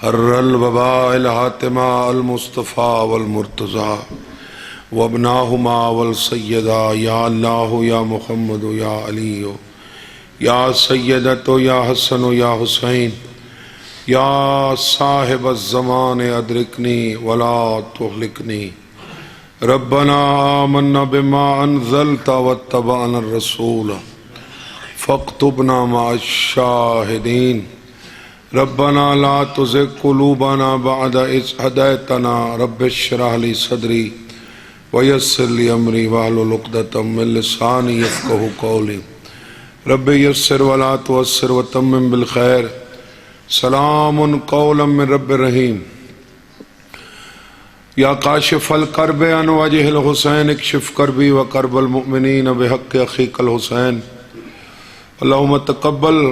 حر الوباء الحاتمہ المصطفى والمرتضى وابناہما والسیدہ یا اللہ یا محمد یا علی یا سیدت یا حسن یا حسین یا صاحب الزمان ادرکنی ولا تہلکنی ربنا آمنا بما انزلت واتبعنا الرسول فاکتبنا مع الشاہدین ربنا لا تزغ قلوبنا بعد اذ ہدیتنا رب اشرح لي صدری ویسر لی امری واحلل عقدۃ من لسانی یفقہوا قولی رب یسر ولا تعسر وتمم بالخیر سلام قولا من رب رحیم یا کاشف الکرب عن وجہ الحسین اکشف کربی وکرب المؤمنین بحق اخیک الحسین اللہم تقبل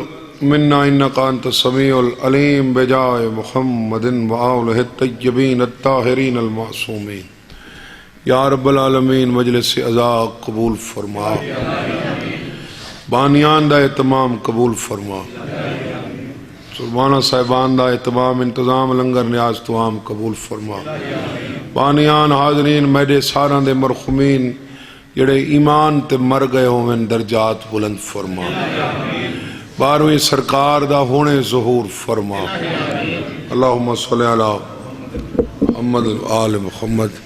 منا انک انت السمیع العلیم بجائے محمد وآلہ الطیبین الطاہرین المعصومین یا رب العالمین مجلس عزا قبول فرما بانیان دا اہتمام قبول فرما سلمانہ صاحبان دا اہتمام انتظام لنگر نیاز تو عام قبول فرما بانیان حاضرین میڈے ساران دے مرخومین جڑے ایمان تے مر گئے ہوئے درجات بلند فرما بارویں سرکار دا ہونے ظہور فرما اللہم صلی علی محمد آل محمد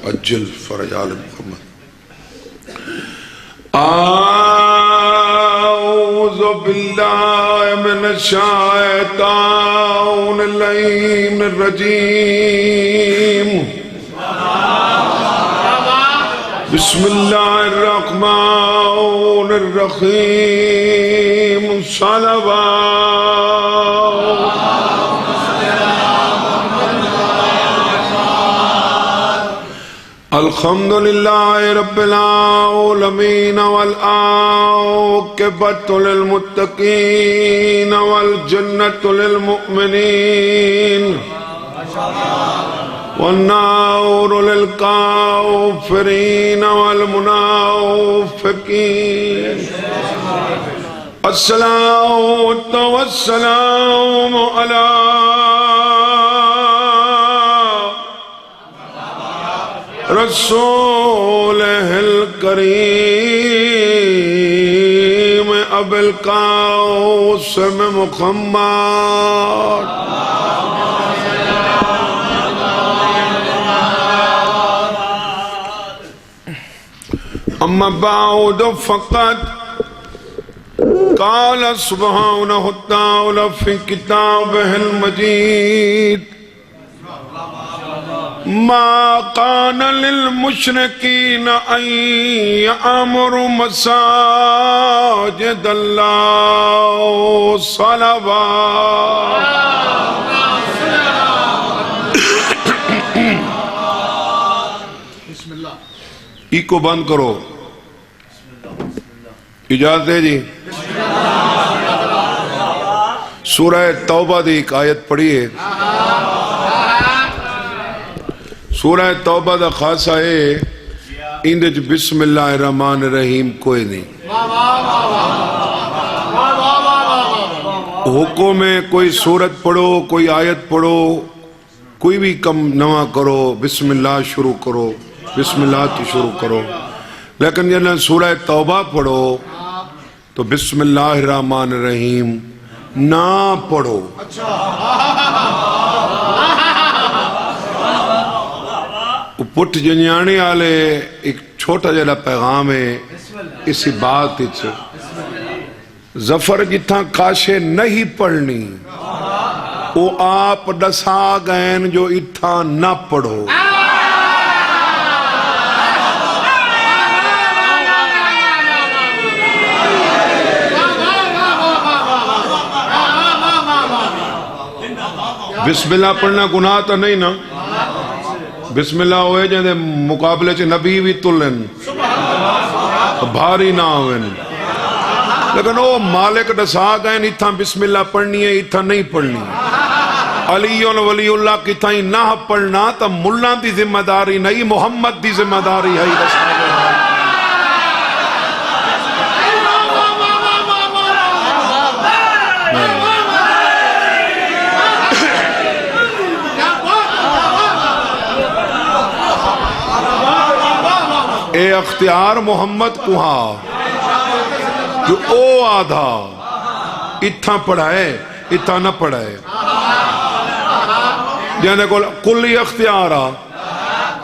اجل فرج آل محمد اعوذ باللہ من الشیطان اللعین الرجیم بسم اللہ الرحمن الرحیم صلوات الحمدللہ رب العالمین والعاقبۃ للمتقین والجنۃ للمؤمنین والنار للکافرین والمنافقین الصلاۃ والسلام علی رسولہ الکریم ابی القاسم محمد اما بعد فقط قال سبحانہ وتعالی فی کتابہ المجید ما كان للمشركين أن يعمروا مساجد الله صلوات ایک کو بند کرو اجازت ہے جی سورہ توبہ دی ایک آیت پڑھیے سورہ توبہ دا خاصہ ہے اندج بسم اللہ الرحمن الرحیم کوئی نہیں حکم میں کوئی سورت پڑھو کوئی آیت پڑھو کوئی بھی کم نواں کرو بسم اللہ شروع کرو بسم اللہ تو شروع کرو لیکن جب سورہ توبہ پڑھو تو بسم اللہ الرحمن الرحیم نہ پڑھو پٹ جنیانے آلے ایک چھوٹا جڑا پیغام ہے اسی بات ظفر جتھاں کاشے نہیں پڑھنی وہ آپ ڈسا گئن جو اتھاں نہ پڑھو بسم اللہ پڑھنا گناہ تو نہیں نا بسم اللہ ہوئے جہاں مقابلے چے نبی بھی تلن بھاری نہ ہوئے لیکن وہ مالک ڈسا گئے اتھاں بسم اللہ پڑھنی ہے اتھاں نہیں پڑھنی علی ولی اللہ کی تھائی نہ پڑھنا تا ملہ دی ذمہ داری نہیں محمد دی ذمہ داری ہے ڈسا گئے اے اختیار محمد کو ہاں جو او آدھا اتھا پڑھائے اتھا نہ پڑھائے جانے کو کلی اختیارا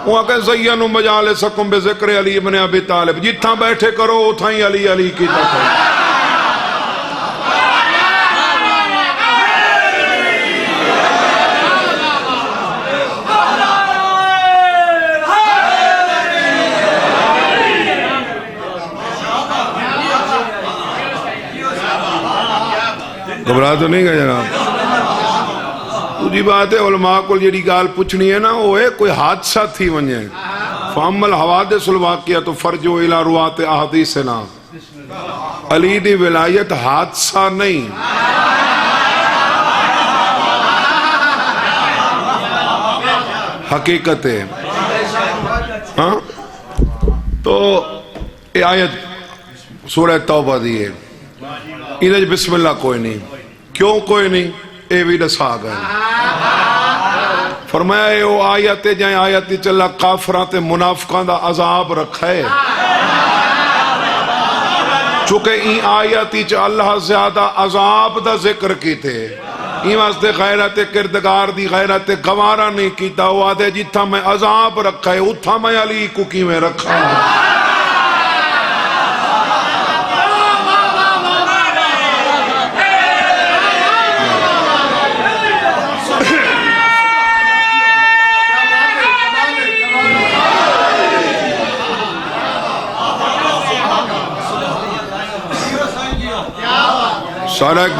وہاں کہ زینو مجالسکم بذکر علی ابن ابی طالب جتھا بیٹھے کرو اتھا ہی علی علی کی تکو گھبرا تو نہیں گیا جناب تجھی بات ہے علماء کو جیڑی گال پوچھنی ہے نا وہ ہے کوئی حادثہ تھی ونجے فامل حوادث الواقعہ تو فرجو الى روات احادیث نا علی دی ولایت حادثہ نہیں حقیقت ہے ہاں تو یہ آیت سورہ توبہ دی ہے ادھر بسم اللہ کوئی نہیں کیوں کوئی نہیں اے بھی دسا گئے فرمایا اے وہ آیت جائیں آیت چلا کافران تے منافقان دا عذاب رکھا ہے چونکہ این آیتی چا اللہ زیادہ عذاب دا ذکر کی تھے این واسطے غیرت کردگار دی غیرت گوارا نہیں کیتا وہ آدھے جتھا میں عذاب رکھا ہے اتھا میں علی کو کی میں رکھا ہے سارا ایک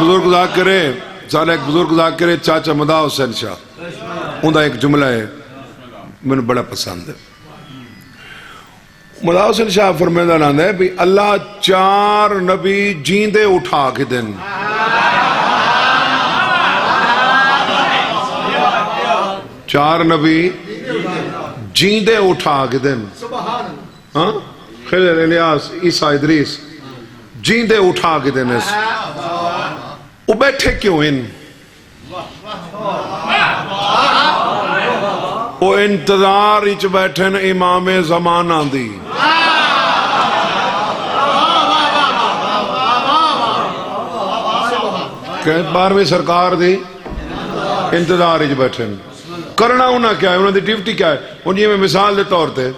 بزرگ ذاکرے چاچا مدا حسین شاہ اندھا ایک جملہ ہے میں نے بڑا پسند ہے مدا حسین شاہ فرمیدہ ناندہ ہے بھی اللہ 4 نبی جیندے اٹھا کے دن 4 نبی جیندے اٹھا کے دن خضر الیاس عیسیٰ ادریس جیندے اٹھا کے دن وہ بیٹھے کیوں ان وہ انتظار اچ بیٹھے نا امام زمانہ دی کہ 12ویں سرکار دی انتظار اچ بیٹھے کرنا ہونا کیا ہے انہوں نے ڈیوٹی کیا ہے انہیں میں مثال دے طور تے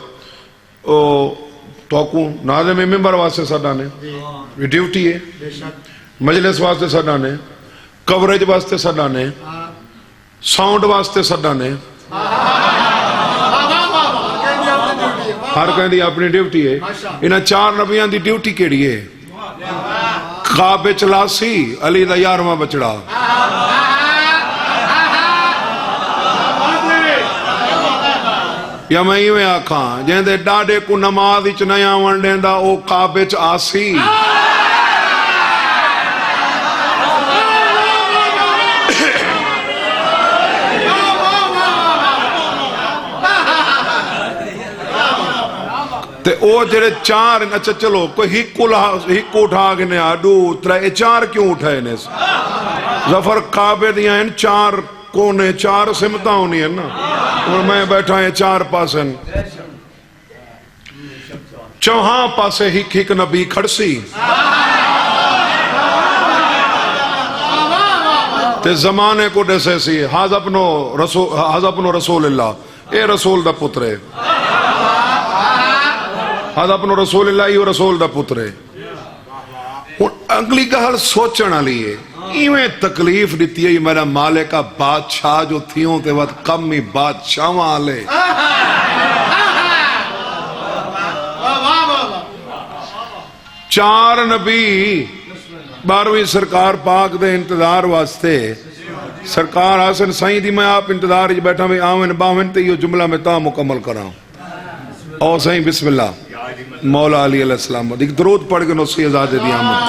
توقوں ناظم ممبر واسطے سڈانے یہ ڈیوٹی ہے مجلس واسطے سڈانے کوریج واسطے سڈانے ساؤنڈ واسطے سڈانے ہر کہیں دی اپنی ڈیوٹی ہے انہاں 4 نبیان دی ڈیوٹی کیڑی ہے خواب چلاسی علی دا 11واں بچڑا یا میں ہی آکھاں جہاں دے ڈاڑے کو نماز اچ نیا ونڈیں دا او خواب آسی تے او جڑے 4 اچھا چلو کوئی ہک اٹھا کے نے آڈو 4 کیوں اٹھائے نے ظفر کعبے دیا ہیں 4 کونے 4 سمتہ ہونی ہے نا اور میں بیٹھا ہے 4 پاسن چوہاں پاسے ہک نبی کھڑسی تے زمانے کو ڈیسے سی حاض اپنو رسول اللہ اے رسول دا پترے حاض اپنو رسول اللہ ہی رسول دا پترے اگلی گہل سوچنا لیے ایویں تکلیف دیتی ہے میرا مالکہ بادشاہ جو تھیوں تے وقت کم ہی بادشاہ والے 4 نبی 12ویں سرکار پاک دے انتظار واسطے سرکار حسن سائیں دی میں آپ انتظار ہی بیٹھا میں آوین باوین تے یہ جملہ میں تا مکمل کراؤں اور سائیں بسم اللہ مولا علی علیہ السلام دیکھ درود پڑھ کے نصی ازاد دی آمد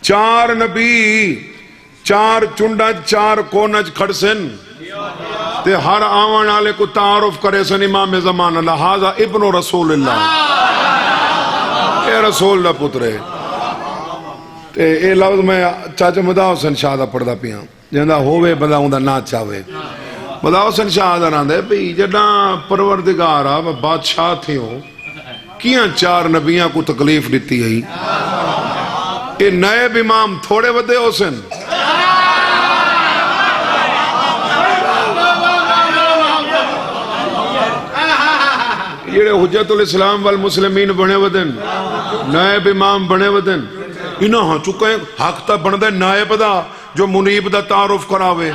4 نبی 4 چنڈا 4 کونج کھڑسن تے ہر آوان آلے کو تعارف کرے سن امام زمان اللہ حاضر ابن رسول اللہ اے رسول دا پترے تے اے لفظ میں چاچا مدا حسین شاہ دا پڑھ دا پیاں جہاں ہوئے بندہ ہوں دا نا چاہوے بتاؤ سن شاہ آدھان دے بھی جڑا پروردگارہ و بادشاہ تھے ہو کیاں چار نبیاں کو تکلیف دیتی ہے یہ نائب امام تھوڑے ودے ہو سن یہ حجت الاسلام والمسلمین بنے ودن نائب امام بنے ودن انہاں ہاں چکے حق تا بندے نائب دا جو منیب دا تعارف کراوے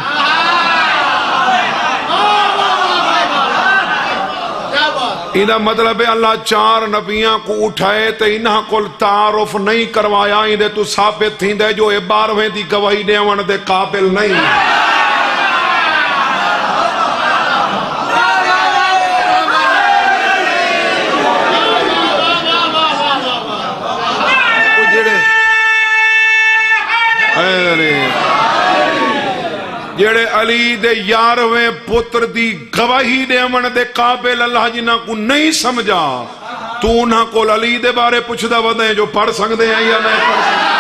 انہا مطلب ہے اللہ چار نبیاں کو اٹھائے تو انہا کو تعارف نہیں کروایا انہیں تو ثابت تھیں دے جو 12ویں دی گواہی دے ون دے قابل نہیں جڑے علی دے 11ویں پتر دی گواہی دے من دے قابل اللہ جنہ کو نہیں سمجھا تو انہاں کو علی دے بارے پوچھ دا ودیں جو پڑھ سکتے ہیں یا نہیں پڑھ سکتے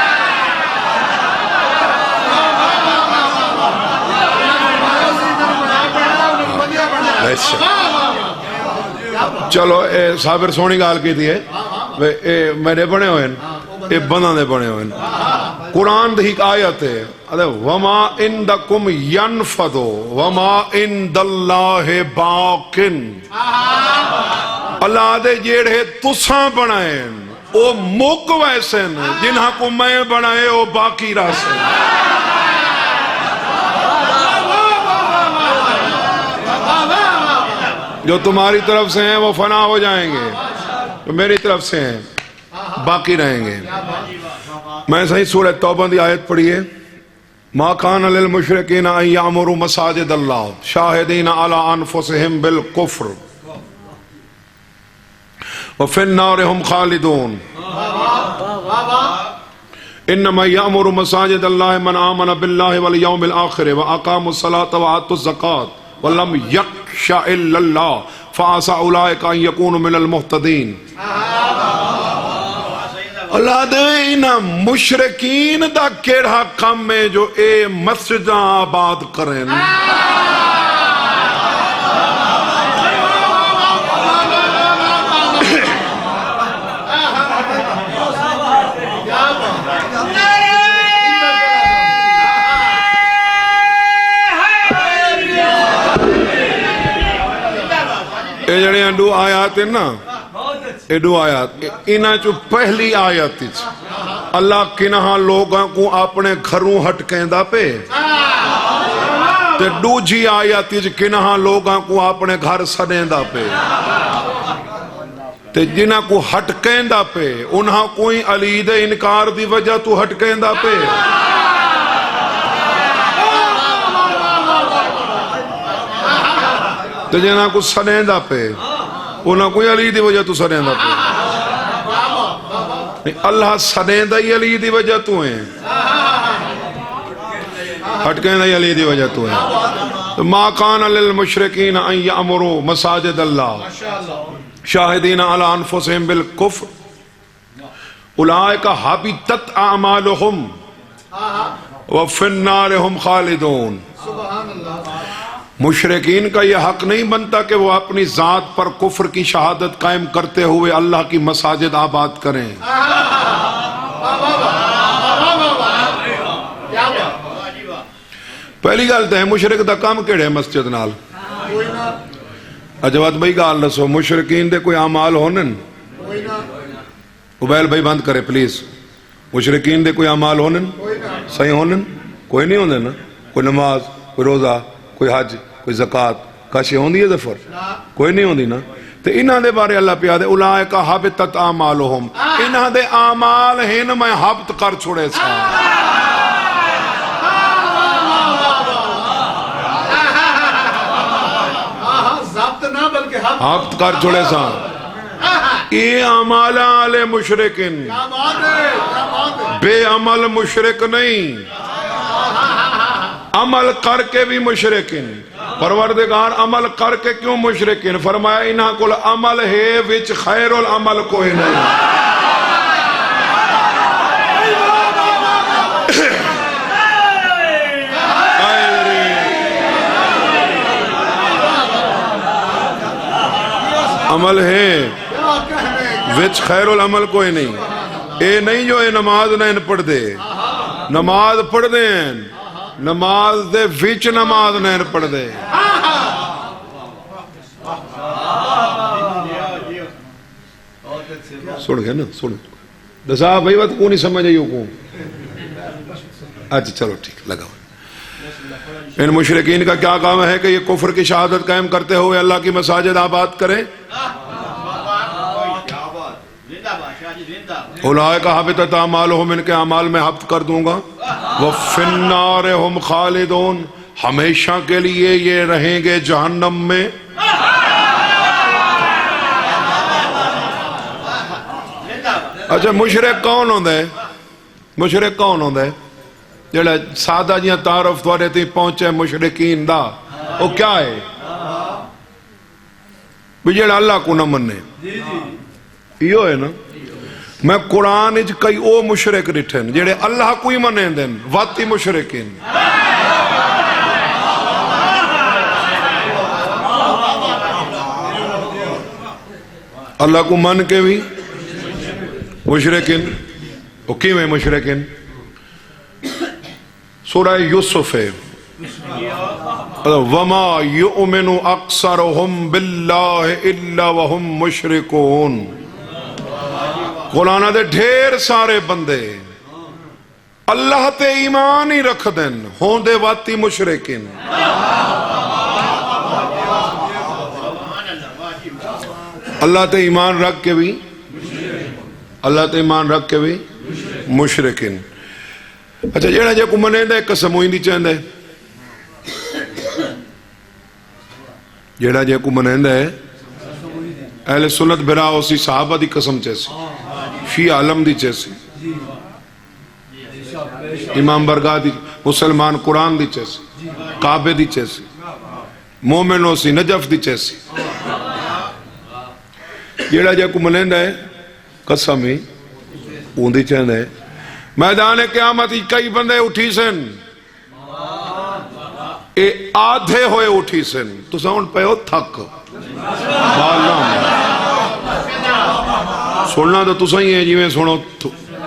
چلو صابر سونی گال کی تھی ہے میرے بنے ہوئے ہیں بندہ دے بنے ہوئے ہیں قرآن دے ایک آیت ہے وَمَا عِنْدَكُمْ يَنْفَدُ وَمَا عِنْدَ اللَّهِ بَاقٍ اللہ دے جیڑے تساں بنائیں او مک ویسن جنہاں کو میں بنائے او باقی راسن جو تمہاری طرف سے ہیں وہ فنا ہو جائیں گے جو میری طرف سے ہیں باقی رہیں گے میں صحیح سورہ توبہ دی آیت پڑھئے ما کان للمشرکین ان یعمروا مساجد اللہ شاہدین علی انفسہم بالکفر وفی النار ہم خالدون انما یعمر مساجد اللہ من آمن باللہ والیوم الآخر واقام الصلاة وآتوا الزکاة ولم یخش الا اللہ فعسى اولئک ان یکونوا من المہتدین اللہ دے انہا مشرکین دا کیڑا کم میں جو اے مسجداں آباد کریں اے جڑے انڈو آیات ہیں نا ایڈو آیات انہاں چو پہلی آیات اللہ کنہاں لوگاں کو اپنے گھروں ہٹکیں دا پہ تے دوجی آیات کنہاں لوگاں کو اپنے گھر سڑیں دا پہ تے جنہاں کو ہٹکیں دا پہ انہاں کوئی علی دے انکار دی وجہ تو ہٹکیں دا پہ تے جنہاں کو سڑیں دا پہ انہاں کوئی علی دی وجہ تو سڑیں دا پہ اللہ سڑیں دا ہی علی دی وجہ تو ہیں ہٹکیں دا ہی علی دی وجہ تو ہیں ما کان للمشرکین ان یعمروا مساجد اللہ شاہدین علی انفسہم بالکفر اولئک حبطت اعمالہم وفی النار ہم خالدون مشرکین کا یہ حق نہیں بنتا کہ وہ اپنی ذات پر کفر کی شہادت قائم کرتے ہوئے اللہ کی مساجد آباد کریں پہلی گال تو ہے مشرک دا کام کیڑے مسجد نال اجواد بھائی گال رسو مشرکین دے کوئی اعمال ہونن عبیل بھائی بند کرے پلیز مشرکین دے کوئی اعمال ہونن صحیح ہونن کوئی نہیں ہوندے نا کوئی نماز کوئی روزہ کوئی حج کوئی زکاة کاشی ہوندی ہے ظفر کوئی نہیں ہوندی نا تو انہاں دے بارے اللہ پہ آدھے اولئک حبطت اعمالہم انہاں دے اعمال ہیں میں حبط کر چھوڑے سا حبط کر چھوڑے سا اے اعمال آلے مشرکن بے عمل مشرک نہیں عمل کر کے بھی مشرکین پروردگار عمل کر کے کیوں مشرکین فرمایا انہاں کل عمل ہے وچ خیر العمل کوئی نہیں عمل ہے وچ خیر العمل کوئی نہیں. اے نہیں جو اے نماز نہیں پڑھ دے، نماز پڑھ دے ہیں، نماز دے وچ نماز نہیں پڑھ دے. سن گئے نا؟ سن دسا بھائی بات کو نہیں سمجھ آئی کو. اچھا چلو ٹھیک لگا. ان مشرکین کا کیا کام ہے کہ یہ کفر کی شہادت قائم کرتے ہوئے اللہ کی مساجد آباد کریں. اولئک حبطت اعمالہم، ان کے اعمال میں حبط کر دوں گا. وفی النار ہم خالدون، ہمیشہ کے لیے یہ رہیں گے جہنم میں. اچھا مشرک کون ہوندہ ہے؟ مشرک کون ہوندہ ہے؟ جڑا سادہ جیاں تعارف توڑے تھی پہنچے مشرکین دا وہ کیا ہے؟ بھی جڑا اللہ کو نہ مننے. یہ ہے نا. میں قرآن اچ کئی او مشرک ڈٹھن جڑے اللہ کو ہی منیں دن واتی مشرکین. اللہ کو من کے بھی مشرکین. وہ کیوں ہے مشرکین؟ سورہ یوسف ہے. وما یؤمن اکثرهم باللہ الا وهم مشرکون. قرآن دے ڈھیر سارے بندے اللہ تے ایمان ہی رکھ دن ہون دے واتی مشرکین. اللہ تے ایمان رکھ کے بھی، اللہ تے ایمان رکھ کے بھی مشرکین. اچھا جیڑا جے کو منیں دے قسم ہوئی نہیں چاہندے، جیڑا جے کو منیں دے اہل سنت برا اسی صحابہ دی قسم چیسی، شیعہ علم دی چیسی، امام برگاہ دی، مسلمان قرآن دی چیسی، کعبے دی چیسی، مومن اسی نجف دی چیسی. جیڑا جے کو منیں دے قسم ہی اوندی چاہندے. میدان قیامت ہی کئی بندے اٹھی سن، اے آدھے ہوئے اٹھی سن. تو ساؤنڈ پہ ہو تھک سننا تو صحیح ہے جی میں سنو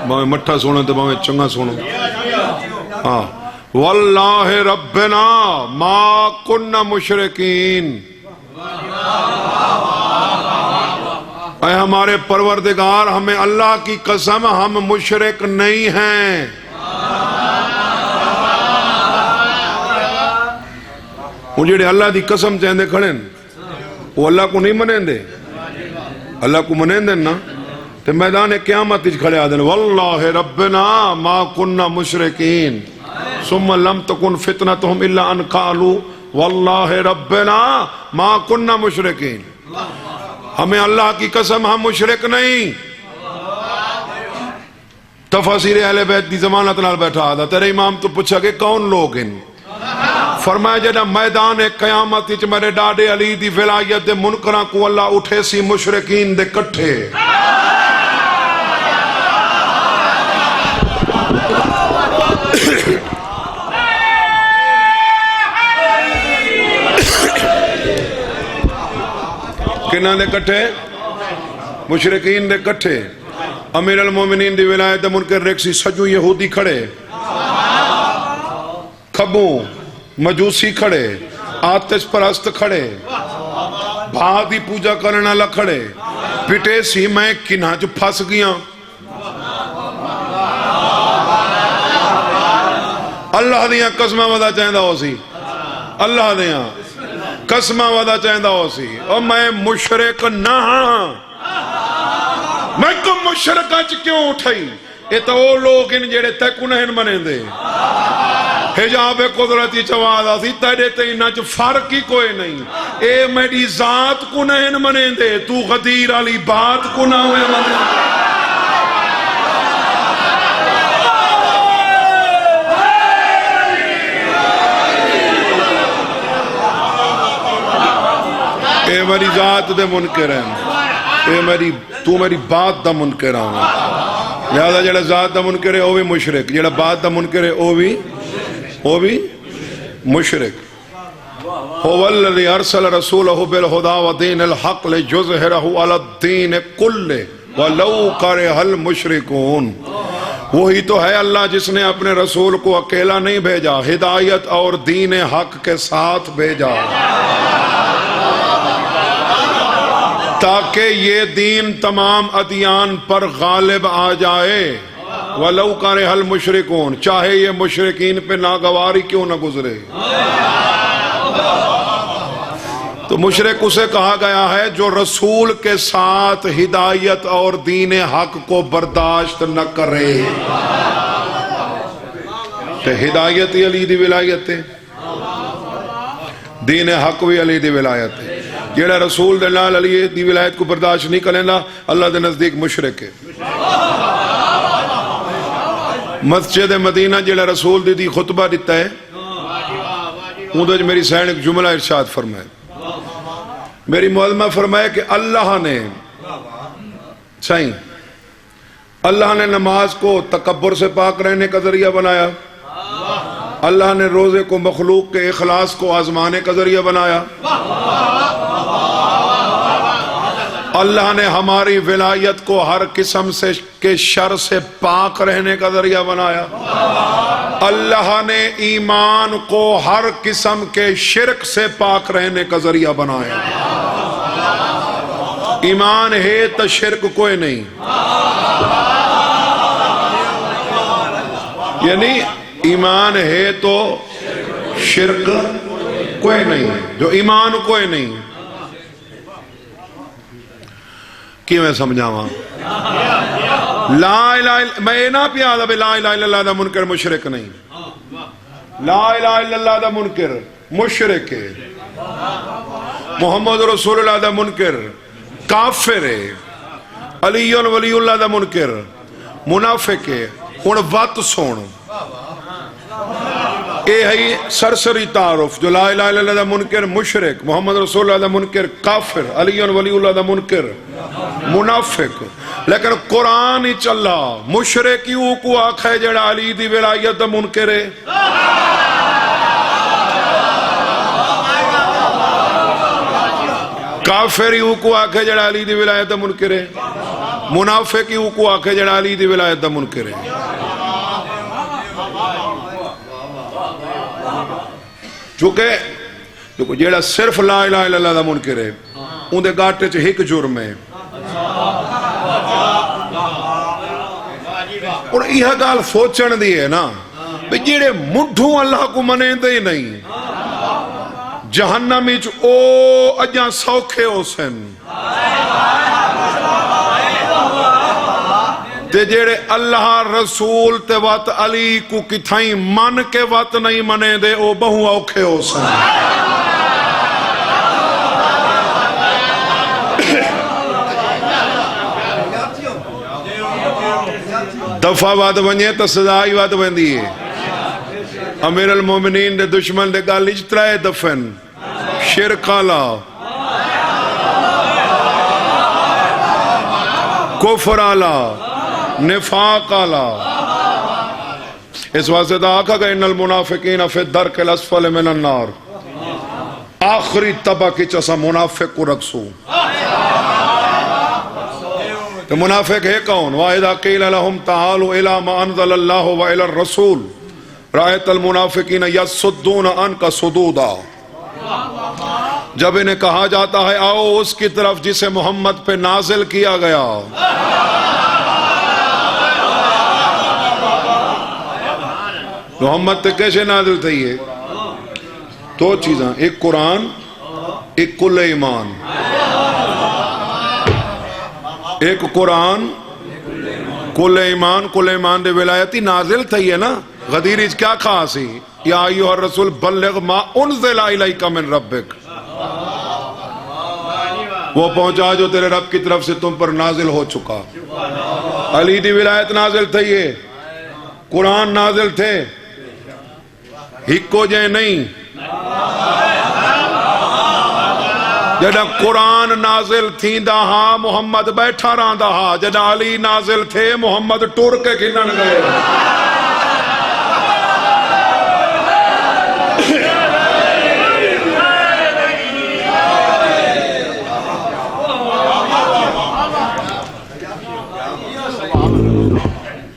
باویں مٹھا سنو تو باویں چنگا سنو. ہاں واللہ ربنا ما کننا مشرکین. اے ہمارے پروردگار ہمیں اللہ کی قسم ہم مشرک نہیں ہیں. وہ جڑے اللہ دی قسم چاہندے کھڑے وہ اللہ کو نہیں منیں دے. اللہ کو منیں دے نا تو میدان قیامت اچ کھڑے آدھن واللہ ربنا ما کننا مشرکین ثم لم تکن فتنتہم الا ان قالوا واللہ ربنا ما کننا مشرکین. ہمیں اللہ کی قسم ہم مشرک نہیں. تفاسیر اہل بیت دی ضمانت نال بیٹھا آدھا تیرے امام تو پوچھا کہ کون لوگ ہیں؟ فرمایا جڑا میدان قیامت وچ میرے ڈاڈے علی دی ولایت دے منکراں کو اللہ اٹھے سی مشرکین دے کٹھے. کنہ دے کٹھے؟ مشرکین دے کٹھے. امیر المومنین دی ولایت دے منکر ریکسی سجو یہودی کھڑے، کھبوں مجوسی کھڑے، آتش پرست کھڑے، بھاں دی پوجا کرنا لکھڑے. پٹے سی میں کنہ جو پھس گیا. اللہ دیاں قسمہ ودا چاہندہ ہو سی، اللہ دیاں قسمہ ودا چاہندہ ہو سی. اور میں مشرک نہ ہاں. میں کو مشرک اچ کیوں اٹھائی؟ یہ تو وہ لوگ ان جڑے تے کنہن منیں دے. حجاب قدرتی چوادہ سی تیرے تے انہاں چ فرق ہی کوئی نہیں. اے میری ذات کنہن منیں دے، تو غدیر علی بات کنہ ہوئے منیں دے. اے میری ذات دے منکر ہیں، اے تو میری بات دا منکر ہیں. لہذا جڑا ذات دا منکر ہے وہ بھی مشرک، جڑا بات دا منکر ہے وہ بھی مشرک. هو الذي ارسل رسوله بالهدى ودين الحق ليظهره على الدين كله ولو كره المشركون. وہی تو ہے اللہ جس نے اپنے رسول کو اکیلا نہیں بھیجا، ہدایت اور دین حق کے ساتھ بھیجا تاکہ یہ دین تمام ادیان پر غالب آ جائے. وَلَوْ كَرِهَ الْمُشْرِكُونَ، چاہے یہ مشرکین پہ ناگواری کیوں نہ گزرے. تو مشرک اسے کہا گیا ہے جو رسول کے ساتھ ہدایت اور دین حق کو برداشت نہ کرے. تو ہدایت ہی علی دی ولایت ہے، دین حق بھی علی دی ولایت ہے. جیڑا رسول دے نال علی دی ولایت کو برداشت نہیں کریندا اللہ دے نزدیک مشرک ہے. مسجد مدینہ جیڑا رسول دی خطبہ دیتا ہے اندر میری سین ایک جملہ ارشاد فرمائے. میری معلمہ فرمائے کہ اللہ نے صحیح اللہ نے نماز کو تکبر سے پاک رہنے کا ذریعہ بنایا، اللہ نے روزے کو مخلوق کے اخلاص کو آزمانے کا ذریعہ بنایا، اللہ نے ہماری ولایت کو ہر قسم سے کے شر سے پاک رہنے کا ذریعہ بنایا، اللہ نے ایمان کو ہر قسم کے شرک سے پاک رہنے کا ذریعہ بنایا. ایمان ہے تو شرک کوئی نہیں، یعنی ایمان ہے تو شرک کوئی نہیں، جو ایمان کوئی نہیں. کی میں سمجھاواں لا الہ میں نہ پیادا بے لا الہ الا اللہ دا منکر مشرک نہیں، لا الہ الا اللہ دا منکر مشرک ہے، محمد رسول اللہ دا منکر کافر ہے، علی ولی اللہ دا منکر منافق ہے. ہن وات سن، اے ہے سرسری تعارف جو لا الہ الا اللہ دا منکر مشرک، محمد رسول اللہ دا منکر کافر، علی ولی اللہ دا منکر منافق. لیکن قرآن ہی چلا مشرک یوں کو آکھے جڑا علی دی ولایت دا منکر ہے، کافر یوں کو آکھے جڑا علی دی ولایت دا منکر ہے، منافق یوں کو آکھے جڑا علی دی ولایت دا منکر ہے. چونکہ جیڑا صرف لا الہ الا اللہ دا منکر ہے ان دے گاٹے چ ایک جرم ہے. اور یہ گال سوچن دی ہے نا کہ جیڑے مڈھوں اللہ کو منے دے نہیں جہنم وچ او اجاں سوکھے ہو سن، تے جیڑے اللہ رسول تے وات علی کو کتھائیں من کے وات نہیں منے دے او بہو اوکھے ہو سن. دفعہ واد ونجے تو سزائی واد وندی ہے. امیر المومنین دے دشمن دے گالی چترائے دفن شرک آلا کفر آلا نفاق آلا. اس واسطے دا آکھا کہ ان المنافقین فی الدرک الاسفل من النار، آخری طبقی چسا منافق کو رکسو. تو منافق ہے کون؟ وَإِذَا قِيلَ لَهُمْ تَعَالُوا إِلَى مَا أَنزَلَ اللَّهُ وَإِلَى الرَّسُولِ رَأَيْتَ الْمُنَافِقِينَ يَصُدُّونَ عَنْكَ صُدُودًا. جب انہیں کہا جاتا ہے آؤ اس کی طرف جسے محمد پہ نازل کیا گیا، محمد تے کیسے نازل تھی ہے؟ دو چیزاں، ایک قرآن ایک کل ایمان. ایک قرآن کل ایمان، کل ایمان دے ولایتی نازل تھی ہے نا. غدیرج کیا کہا سی؟ یا ایوہ الرسول بلغ ما انزل الیک من ربک، وہ پہنچا جو تیرے رب کی طرف سے تم پر نازل ہو چکا. علی دی ولایت نازل تھی ہے، قرآن نازل تھے، ہکو جائے نہیں. جڑا قرآن نازل تھی دا ہاں محمد بیٹھا رہا دا ہاں، جڑا علی نازل تھے محمد ٹور کے کھنن گئے.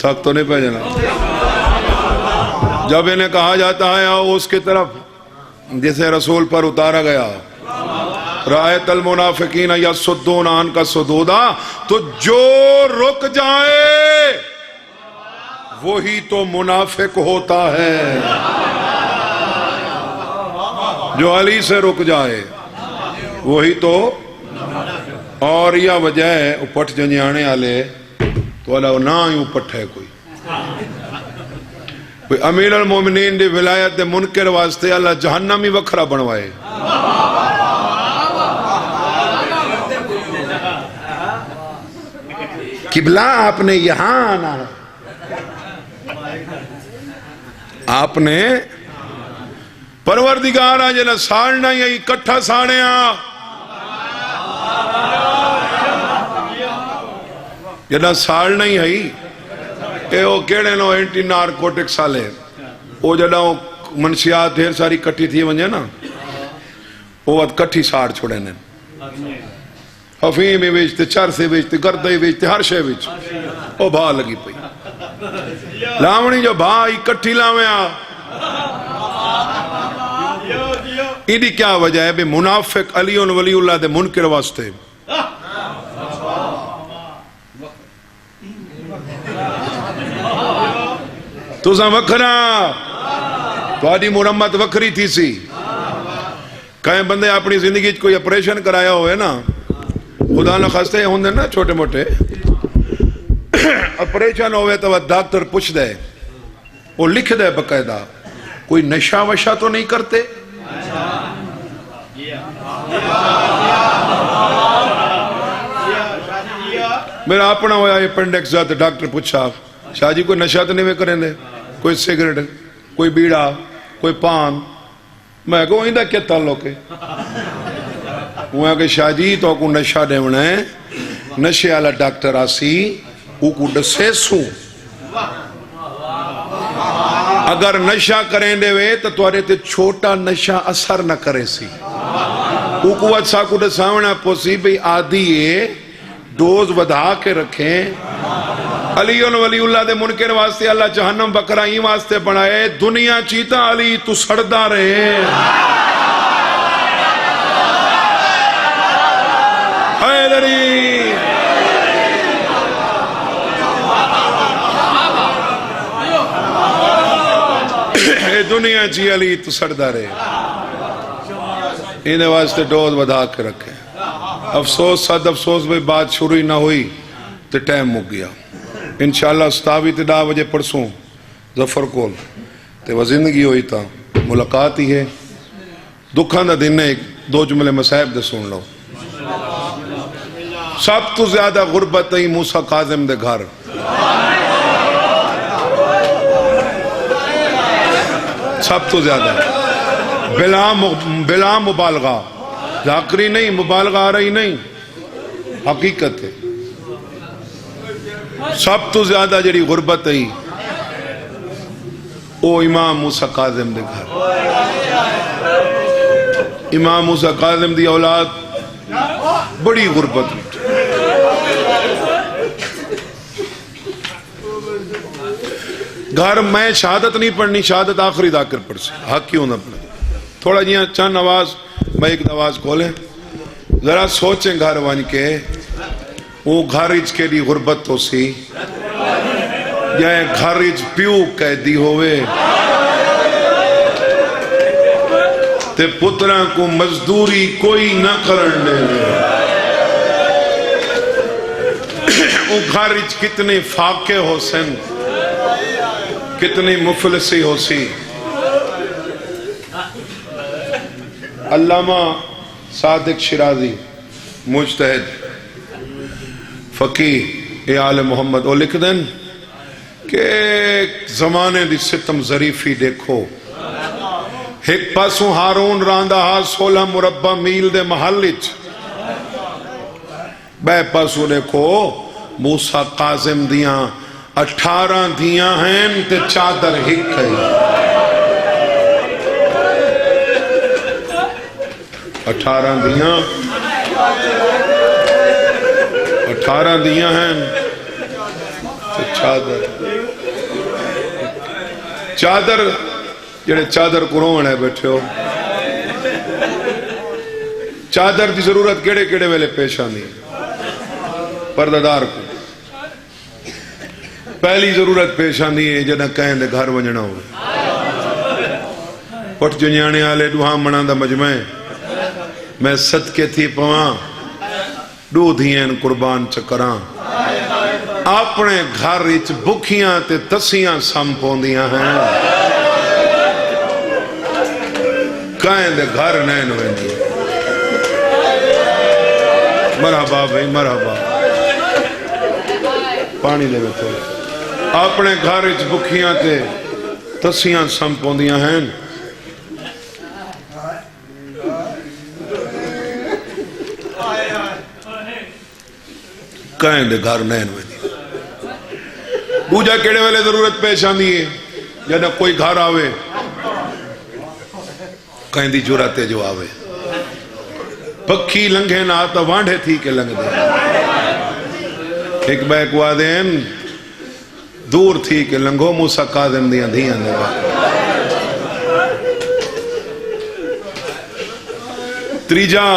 تک تو نہیں پہ جانا. جب انہیں کہا جاتا ہے آؤ اس کی طرف جسے رسول پر اتارا گیا، رأیت المنافقین یصدون عنک صدودا، تو جو رک جائے وہی تو منافق ہوتا ہے. جو علی سے رک جائے وہی تو. اور یہ وجہ ہے پٹھ جنیانے والے تو اللہ نہ یوں پٹھ ہے کوئی امیر المومنین دی ولایت دے منکر واسطے اللہ جہنم ہی وکھرا بنوائے. قبلہ آپ نے یہاں آنا ہے، آپ نے پروردگار آج نہ ساڑنا یا اکٹھا ساڑے آ جنہ ساڑنا ہی ہے کہ وہ کیڑے نو اینٹی نارکوٹک سالے وہ جنہ منشیات دھیر ساری کٹھی تھی ونجے نا وہ وقت کٹھی ساڑ چھوڑے نے حفیمی بیچتے چرسے بیچتے گردے بیچتے ہر شے بیچ وہ بھا لگی پئی لاونی جو بھا اکٹھی لاویں آ ایڈی کیا وجہ ہے بے منافق علی ولی اللہ دے منکر واسطے تو سا وکھرا تو آدھی مرمت وکھری تھی سی. کہیں بندے اپنی زندگی کوئی اپریشن کرایا ہوئے نا خدا نہ خستے ہوندے نا چھوٹے موٹے اپریشن ہوئے تو وہ ڈاکٹر پوچھ دے وہ لکھ دے بقاعدہ کوئی نشہ وشہ تو نہیں کرتے. میرا اپنا ہویا اپنڈکس جاتے ڈاکٹر پوچھا شاہ جی کوئی نشہ تو نہیں کریں دے، کوئی سگریٹ، کوئی بیڑا، کوئی پان. میں کہوں ہی دا کیا تعلق ہے؟ وہ کہ شاہ جی تو کو نشہ دیونا ہے، نشے والا ڈاکٹر آسی وہ کو ڈسے سوں اگر نشہ کریں دے وے تو توارے تے چھوٹا نشہ اثر نہ کرے سی. وہ کو اچھا کو ڈساونا پوسی بھی آدھی ڈوز ودھا کے رکھیں. علی ولی اللہ دے منکر واسطے اللہ جہنم بکرا ہی واسطے بنائے دنیا چیتا علی تو سڑدا رہے. حیدری دنیا چی علی تو سڑدا رہے انہیں واسطے ڈوز ودھا کے رکھیں. افسوس صد افسوس میں بات شروع ہی نہ ہوئی تو ٹائم مک گیا. انشاءاللہ 27 بجے پرسوں ظفر کول تے وہ زندگی ہوئی تا ملاقات ہی ہے. دکھاں دا دن ایک دو جملے مصائب دے سن لو. سب تو زیادہ غربت ہی موسیٰ کاظم دے گھر. سب تو زیادہ بلا مبالغہ، ذاکری نہیں، مبالغہ آ رہی نہیں، حقیقت ہے. سب تو زیادہ جڑی غربت ہے وہ امام موسیٰ کاظم دے گھر. امام موسیٰ کاظم دی اولاد بڑی غربت ہے. گھر میں شہادت نہیں پڑھنی، شہادت آخری ذاکر پڑھ سے حق کیوں نہ پڑھ. تھوڑا جیاں چند آواز میں ایک آواز کھولیں ذرا سوچیں گھر وان کے وہ گھر اچ کے دی غربت تو سی یا گھر اچ پیو قیدی ہوئے تے پتران کو مزدوری کوئی نہ کرن دے. وہ گھر اچ کتنے فاقے ہو سن، کتنی مفلسی ہو سی. علامہ صادق شیرازی مجتہد فقیہ آل محمد وہ لکھ دیں کہ زمانے دی ستم ظریفی دیکھو. ایک پاسوں ہارون راندہ ہا 16 مربع میل دے محلچ، بے پاسوں دیکھو موسیٰ کاظم دیاں 18 دیاں ہیں تے چادر ہک ہے. 18 دیاں 18 دیاں ہیں تے چادر چادر جڑے چادر کو روڑ ہے بیٹھے ہو، چادر دی ضرورت کیڑے کیڑے ویلے پیش آنی پردادار کو پہلی ضرورت پیش آنی ہے جنہ کہیں دے گھر ونجنا ہوئے پٹ جو نیانے آلے دوہاں منہ دا مجمع میں صدقے تھی پواں دو دھیئن قربان چکران اپنے گھر اچ بکھیاں تے تسیاں سم پوندیاں ہیں کہیں دے گھر نین ہوئے مرحبا بھائی مرحبا پانی لے میں تھوڑے اپنے گھر اچ بکھیاں تے تسیاں سم پوندیاں ہیں کہیں دے گھر نین ہوئے دوجہ کیڑے والے ضرورت پیش آنی ہے جنہ کوئی گھر آوے کہیں دی جراتے جو آوے پکھی لنگھے نہ آتا وانڈے تھی کہ لنگ دے ایک بیک وادین دور تھی کہ لنگو موسیٰ قادم دیاں دھیاں دے تریجہ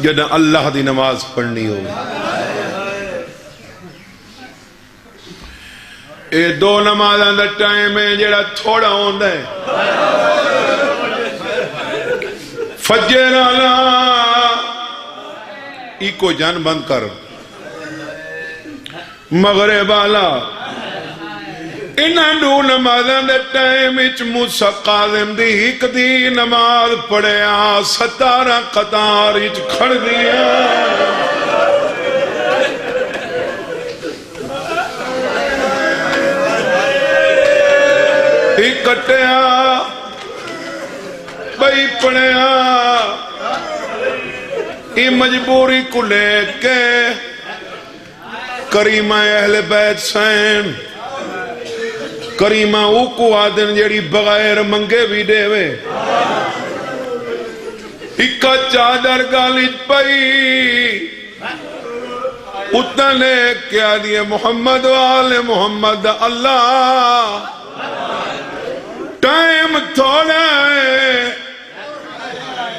جنہ اللہ دی نماز پڑھنی ہو اے دو نماز اندر ٹائم ہے جڑا تھوڑا ہوندہ ہے فجر اللہ ایکو جان بند کر مغرب اللہ انہاں دو نماز اندر ٹائم اچ موسیٰ قادم دی ایک دی نماز پڑھیا 17 قطار اچ کھڑ دیا اکٹیا بھئی پڑھیا ای مجبوری کو لے کے کریمہ اہل بیت سین کریمہ اوکو آدن جیڑی بغیر منگے بھی دے وے اکا چادر گالیت پئی اتنا لے کیا دیئے محمد والے محمد اللہ ٹائم تھوڑا ہے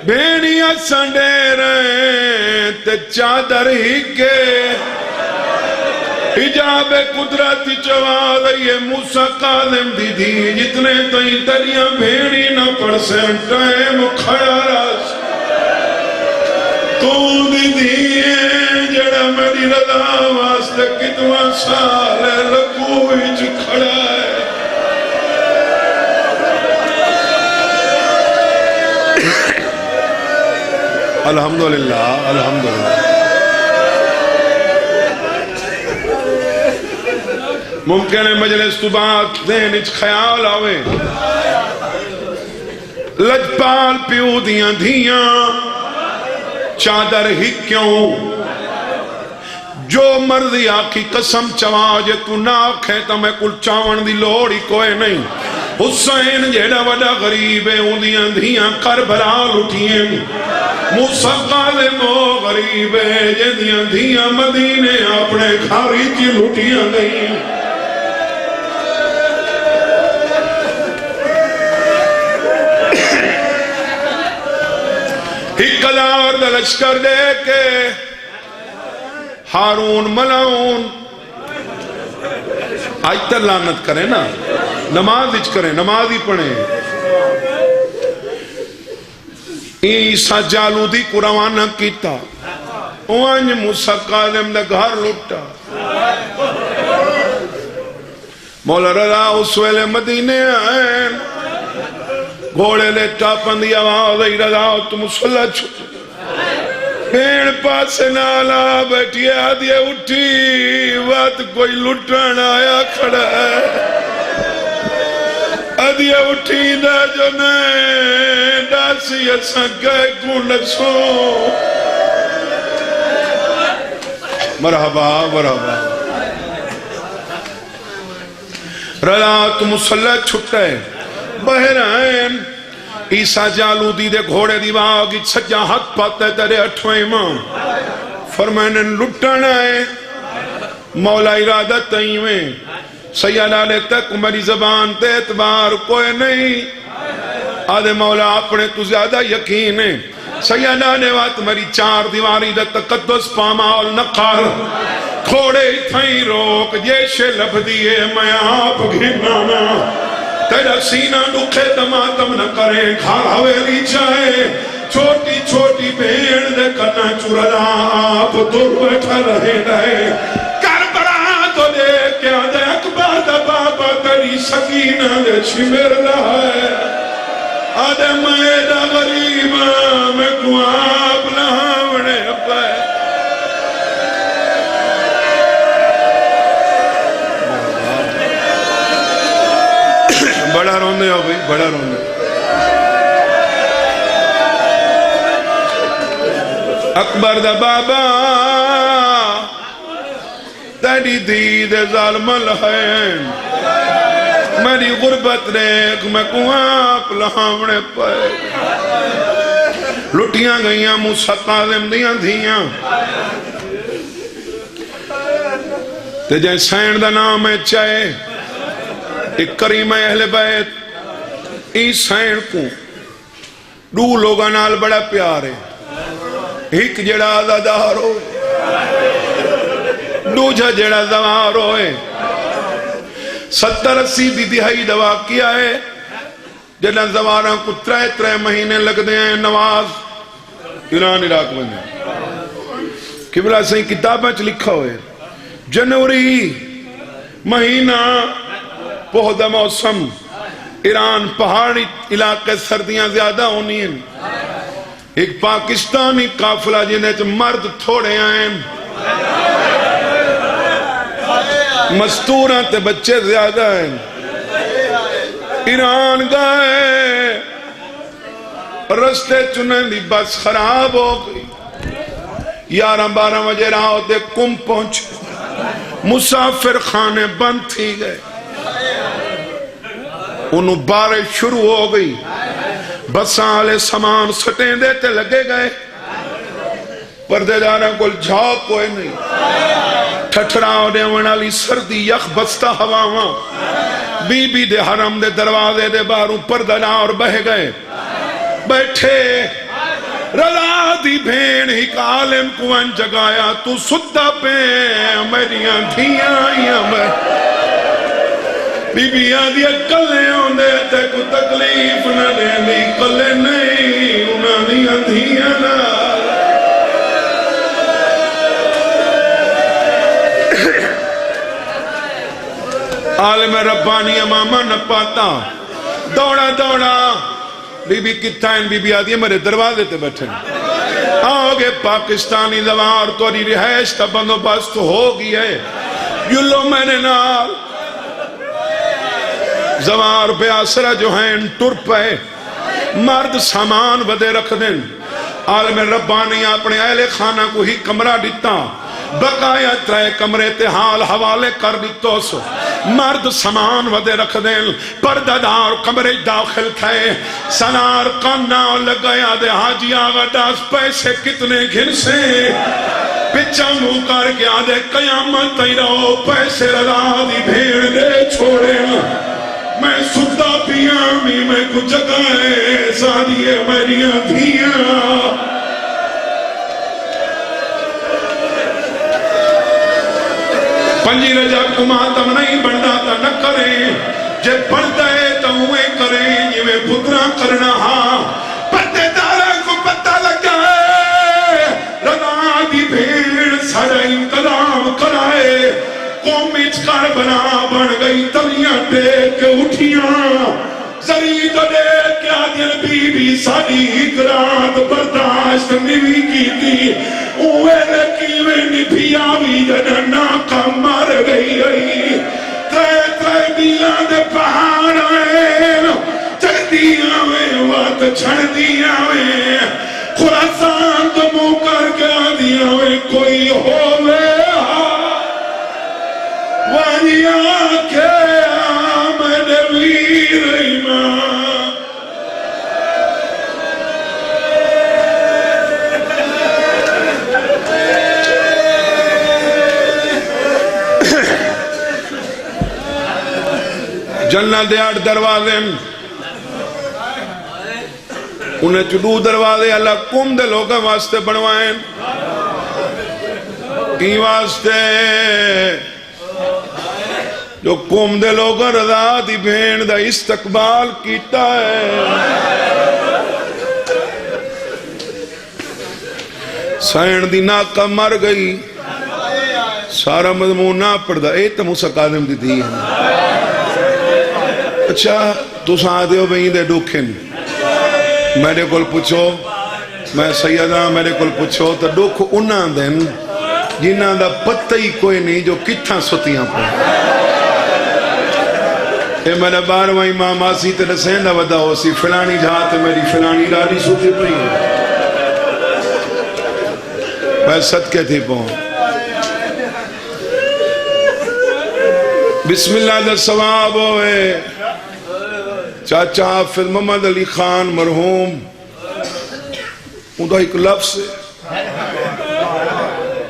بھیڑیاں سنڈے رہے تے چادر ہی کے حجاب قدرتی چواز یہ موسیٰ قادم دی دی جتنے تئیں تریاں بھیڑی نہ پڑ سے ٹائم کھڑا راس تو دی دیئے جڑا میری رضا واسطے کتنا سال ہے لکوئی چ کھڑا ہے الحمدللہ الحمدللہ ممکن ہے مجلس تو بات دین اچ خیال آوے لجپال پیو دیاں دھیاں چادر ہی کیوں جو مرضی آکھی قسم چواجے تو نہ آکھے تا میں کل چاون دی لوڑی کوئے نہیں حسین جیڑا وڈا غریب ہے ان دیاں دھیاں کربلا لٹھیں موسیٰ قادم و غریب ہے جیدیاں دھیاں مدینے اپنے کھاری کی لٹھیاں گئیں ایک قلار دلشکر دے کے ہارون ملاؤن آج تر لعنت کریں نا نماز اچ کریں نماز ہی پڑھیں عیسیٰ جالودی کو روانہ کیتا وانج موسیٰ قادم دا گھر لٹا مولا رضا اس ویلے مدینے آئیں گھوڑے لے ٹاپن دی آواز ای رضا تم صلح چھوٹ بھیڑ پاسے نالا بیٹھی آدھے اٹھی وقت کوئی لٹن آیا کھڑا ہے آدھے اٹھی دا جو نئے ڈاسی ایسا گئے گونڈسو مرحبا مرحبا رضا تم صلح چھٹے بہرائن عیسیٰ جالودی دے گھوڑے دی واگی سجا ہاتھ پاتے تیرے اٹھویں امام فرمائنن لٹن آئے مولا ارادت تئیویں سیدہ نے تک میری زبان تے اعتبار کوئی نہیں، آدھے مولا اپنے تو زیادہ یقین ہے، سیدہ نے وات میری چار دیواری دا تقدس پامال نقار کھوڑے تھائیں روک جیشے لب دیئے میں آپ گھنانا تیرا سینہ نکھے دماتم نہ کریں کھا ہویلی جائے چھوٹی چھوٹی بھیڑ دے کرنا چورا آپ دور بیٹھا رہے رہے کربلا تو دے کیا دے اکبر دا بابا تیری سکینہ دے چھمر رہا ہے آدھے میں دا غریب میں کو آپ لہاوڑے پائے بڑا روندے ہو بھئی بڑا روندے اکبر دا بابا تیری دید ظالم الحین میری غربت ریک میں کو آپ لہاوڑے پائے لٹیاں گئیاں مسقالم دیاں دھیاں تے جائے سین دا نام ہے چاہے ایک کریم اہل بیت ای سین کو دو لوگاں نال بڑا پیار ہے ایک جڑا آزادار ہوئے دوجہ جڑا زوار ہوئے 70-80 دی دہائی دوا کیا ہے جنہاں زواراں کو 3 مہینے لگ دے ہیں نواز ایران عراق بندے قبلہ سے کتابیں لکھا ہوئے جنوری مہینہ پہدہ موسم ایران پہاڑی علاقے سردیاں زیادہ ہونی ہیں ایک پاکستانی قافلہ جنہیں مرد تھوڑے آئیں مستوراں تے بچے زیادہ ہیں ایران گئے رستے چنیں دی بس خراب ہو گئی 11-12 بجے رہا ہوتے کم پہنچے مسافر خانے بند تھی گئے انہوں بارش شروع ہو گئی بساں والے سامان سٹیں دیتے لگے گئے پردے داراں کو جھاگ کوئی نہیں ٹھٹھراؤ دے ونالی سردی یخ بستا ہواواں بی بی دے حرم دے دروازے دے باروں پردہ اور بہ گئے بیٹھے رلا دی بھین ہی کالم کو ان جگایا تو سدہ پہ میریاں دھیاں آئیاں میں بی بی آدھی کلے ہوندے تے کو تکلیف نہ دے دی کلے نہیں انہاں دیا دھیاں نہ عالم ربانی امامہ نہ پاتا دوڑا دوڑا بی بی کتا ہیں بی بی آدھی میرے دروازے تے بیٹھے آگے پاکستانی زوار تو رہائش تا بندوبست ہو گئی ہے یلو میں نے نال زوار پہ آسرہ جو ہیں ٹر پہ مرد سامان بدے رکھ دیں عالم ربانی اپنے اہل خانہ کو ہی کمرہ دیتا بقایا 3 کمرے تے حال حوالے کر دیتو سو مرد سامان ودے رکھ دیں پردہ دار کمرے داخل تھے سنار قانہ لگایا دے حاجی آغا ڈاس پیسے کتنے گھر سے پچھا منہ کر کے آدھے قیامت ہی رہو پیسے رضا دی بھیڑ دے چھوڑے میں سدہ پیامی میں کچھ جگائے سادیے میریاں دھیاں پنجی رجب کو ماتم نہیں بڑھتا تا نہ کریں جے بڑھتا ہے تو ہوئے کریں یہ میں پترہ کرنا ہاں پردے دارہ کو پتہ لگا ہے رضا دی بھیڑ سارا انقلاب کرائے قومی چکار بنا بن گئی تلیاں دیکھ کے اٹھیاں زرید دیکھ کے آدھر بی بی ساری اقرات برداشت نوی کی تھی اوے لکیوے نبھی آوی جنہ ناکہ مر گئی گئی 3 دیاں دے پہاڑ آئے چڑھدیاں میں وقت چھڑدیاں میں خراسان تو مو کر کے آدیاں میں کوئی ہوئے وانیاں کے آمد ویر ایمان جنت دے 8 دروازے انہیں چدو دروازے اللہ قوم دے لوگوں واسطے بنوائیں کی واسطے جو قوم دے لوگوں رضا دی بھین دا استقبال کیتا ہے سائن دی ناکہ مر گئی سارا مضمون نہ پڑھ دا اے تو موسیٰ قادم دی تھی اچھا تو ساتھ ہو بہین دے ڈوکھن میرے کل پوچھو میں سیدہ میرے کل پوچھو تو ڈوکھ انہاں دن جنہاں دا پتہ ہی کوئی نہیں جو کتھاں ستیاں پہ اے میرے بارواں امام آسی تے رسین دا ودا ہو سی فلانی جہاں تے میری فلانی ڈاڑی سوتی پئی میں صدقے تھی پہوں بسم اللہ دا ثواب ہوئے چاچا حافظ محمد علی خان مرحوم اندھا ایک لفظ ہے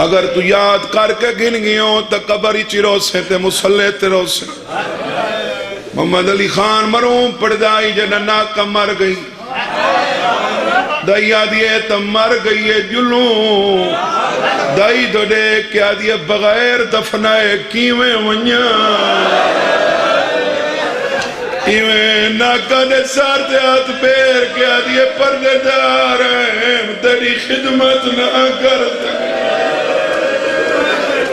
اگر تو یاد کر کے گن گئوں تو قبری چیرو سے تے مسلح تیرو سے محمد علی خان مرحوم پڑھدائی جننا کا مر گئی دائی آدھیے تو مر گئی ہے جلوں دائی دو دے کیا دیئے بغیر دفنائے کیویں ونیا کیویں ناکہ دے سار دے ہاتھ پیر کیا دیئے پردے دار ہیں تیری خدمت نہ کر سکے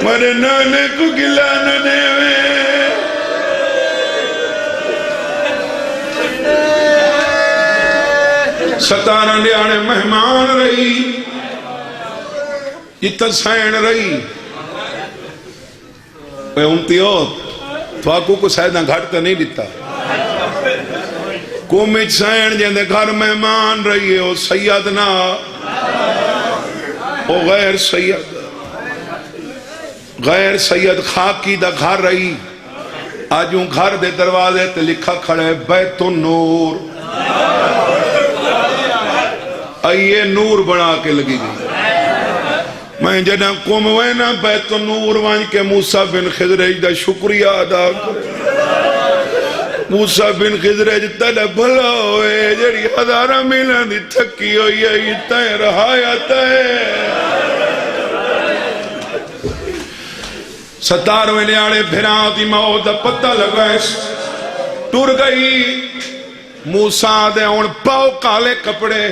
مرے نانے کو گلا ننے میں ستارہ لیانے مہمان رہی جتا سائن رہی میں امتی ہو تو آکو کو سیدہ گھٹتا نہیں دیتا کومچ سائن جندے گھر مہمان رہی ہے وہ سید نہ وہ غیر سید خاکی دا گھر رہی آجوں گھر دے دروازے تے لکھا کھڑے بیت النور آئیے نور بنا کے لگی گئی میں جنہ قوم وینا بیت النور وانج کے موسیٰ بن خضرج دا شکریہ ادا کر موسیٰ بن خضرج تڑا بھلا ہوئے جڑی ہزارہ میلان دی تھکی ہوئی ہے تائیں رہایا تائیں ستارویں لیاڑے بھیران دی موت پتہ لگائے ٹور گئی موسیٰ دے ان پاؤ کالے کپڑے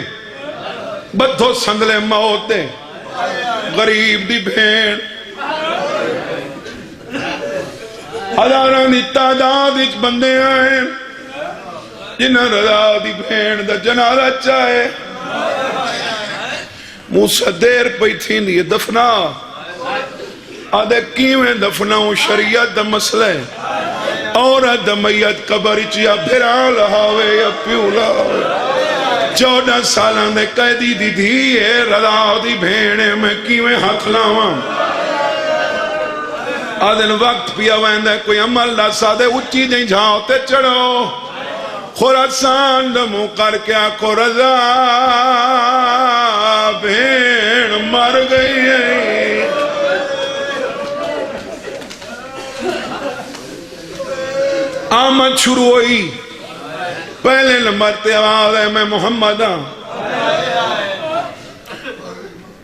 بدھو سندلے موتے غریب دی بھین ہزاران دی تعداد اچ بندے آئیں جنہ رضا دی بھین دا جنازہ چاہے موسیٰ دیر پئی تھی دی دفنا آدھے کیویں دفناؤں شریعت دا مسئلہ عورت دا میت قبر چیا بھرا لہاوے یا پیو لہاوے 14 سالان دے قیدی دی دھی ہے رضا دی بھینے میں کیویں ہاتھ لاواں آدھن وقت پیا ویندے کوئی عمل نہ سادے اچھی جائیں جھاؤتے چڑھو خوراسان دمو کر کے آکو رضا بھین مر گئی ہے آمد شروع ہوئی پہلے نمبر تے آواز ہے میں محمد ہاں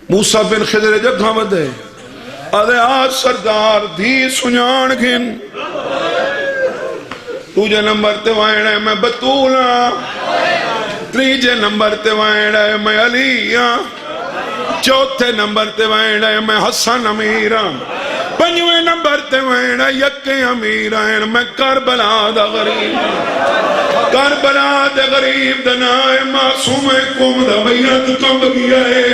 موسیٰ بن خضر جگہ مدے آدھے آج سردار دھی سنیان گھن تجھے نمبر تے وائن ہے میں بطولہ تریجے نمبر تے وائن ہے میں علیہ چوتھے نمبر تے وائن ہے میں حسن امیرہ پنجویں نمبر تے وائن ہے یکے امیرہ میں کربلا دا غریب کربلا دا غریب دنائے معصوم کم دا بیعت کم گیا ہے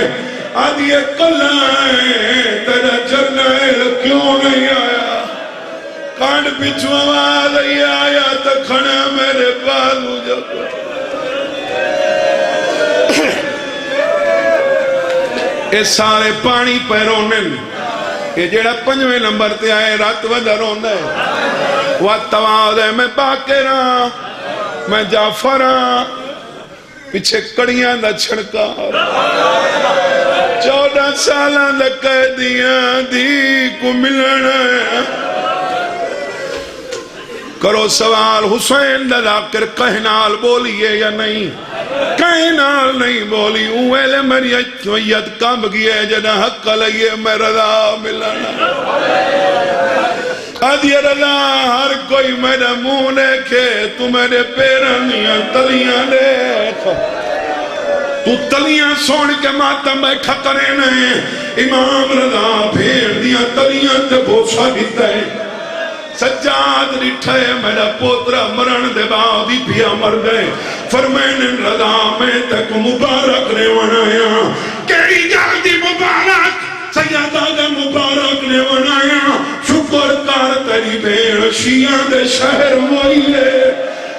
آدھی کلائیں تیرا جرنائل کیوں نہیں آیا کانڈ پچھو آواز آیا تو کھڑا میرے بازو جب اے سارے پانی پہ رونن یہ جیڑا 5ویں نمبر تے آئے رات ودہ رون دے وقت آواز ہے میں باقران میں جعفران پیچھے کڑیاں دا چھڑکا 14 سالہ لکھے دیاں دی کو ملنا ہے کرو سوال حسین دا ذاکر کہنال بولیے یا نہیں؟ کہنال نہیں بولی اوہلے میری اچھویت کام گئے جنہ حق لئیے میں رضا ملنا آدھی رضا ہر کوئی میرے منہ دیکھے تو میرے پیرانیاں تلیاں دیکھ تو تلیاں سوڑ کے ماتم بیٹھا کرے نہیں امام رضا بھیڑ دیا تلیاں تے بوسا دیتا ہے سجاد رٹھے میرا پوترہ مرن دے باؤدی پیا مر گئے فرمین رضا میں تک مبارک نے ونایا کیڑی جلدی مبارک سیادہ دے مبارک نے ونایا شکر کار تری بھیڑ شیعہ دے شہر وائلے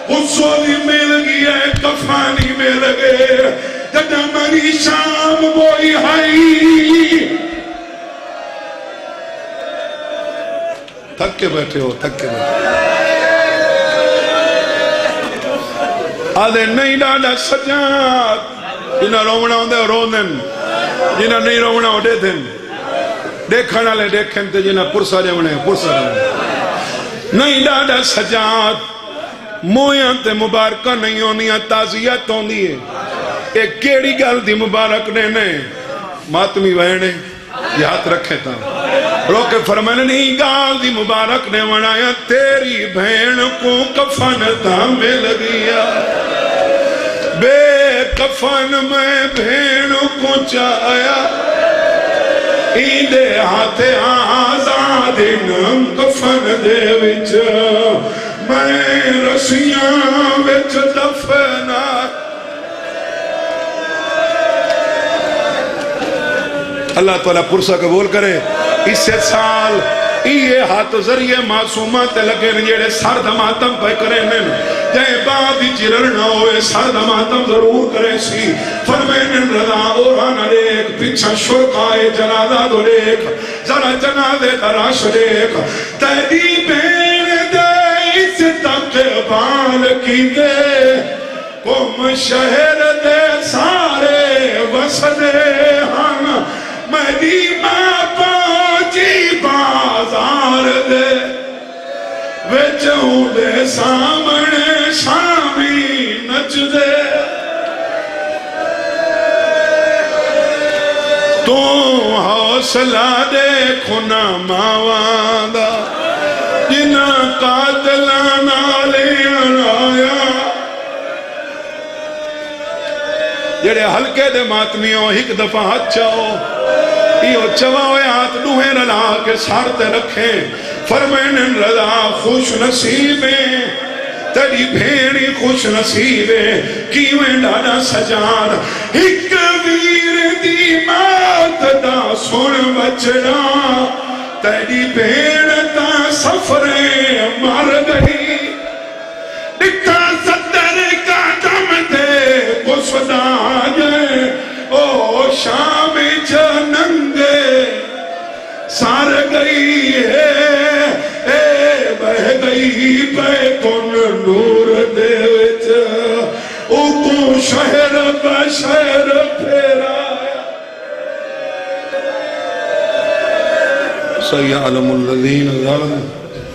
حسولی مل گیا کفانی مل گئے جدہ مری شام وہی ہائی تھک کے بیٹھے ہو تھک کے بیٹھے آدھے نہیں ڈاڈا سجاد جنہاں رومنا ہوں دے رو دن جنہاں نہیں رومنا ہوں دے دن دیکھنا لے دیکھیں تے جنہاں پرسا جمنے پرسا جمنے نہیں ڈاڈا سجاد مویاں تے مبارکہ نہیں ہونیاں تازیت ہوں دیئے ایک کیڑی گل دی مبارک نے ماتمی وینے یہ ہاتھ رکھے تھا روکے فرمانے نہیں گال دی مبارک نے ونایا تیری بھین کو کفن تھا مل گیا بے کفن میں بھین کو چایا ایدے ہاتھے آزاد نم کفن دے وچ میں رسیاں وچ دفنا اللہ تعالیٰ پرسہ قبول کرے اس سے سال یہ ہاتھ ذریعے معصومات لگے جیڑے سرد ماتم پہ کریں نن جائے بعدی چرر نہ ہوئے سرد ماتم ضرور کریں سی فرمین رضا اورانا دیکھ پچھا شرکائے جنازہ دو دیکھ ذرا جنازے تراش دیکھ تیدی بین دے اس تک بال کی دے کم شہر دے سارے وسدے ہاں میری ماں پہنچی بازار دے وچوں دے سامنے شامی نچ دے تو حوصلہ دیکھو نا ماواں دا جنہاں قاتلانا لیاں آیا جڑے ہلکے دے ماتمیوں ایک دفعہ ہاتھ چاہو یہ چوا ہوئے ہاتھ ڈوہیں رلا کے سارتے رکھیں فرمین رضا خوش نصیبیں تیری بھیڑی خوش نصیبیں کیویں ڈانا سجاد ایک ویر دی مات دا سن بچڑا تیری بھیڑ تا سفریں مر گئی ڈکھا ستر کا دم دے گسدا جائے او شام جننگے سار گئی ہے اے بہ گئی بے کن نور دے وچ او کو شہر بشہر پھیرا سیعلم الذین ظلموا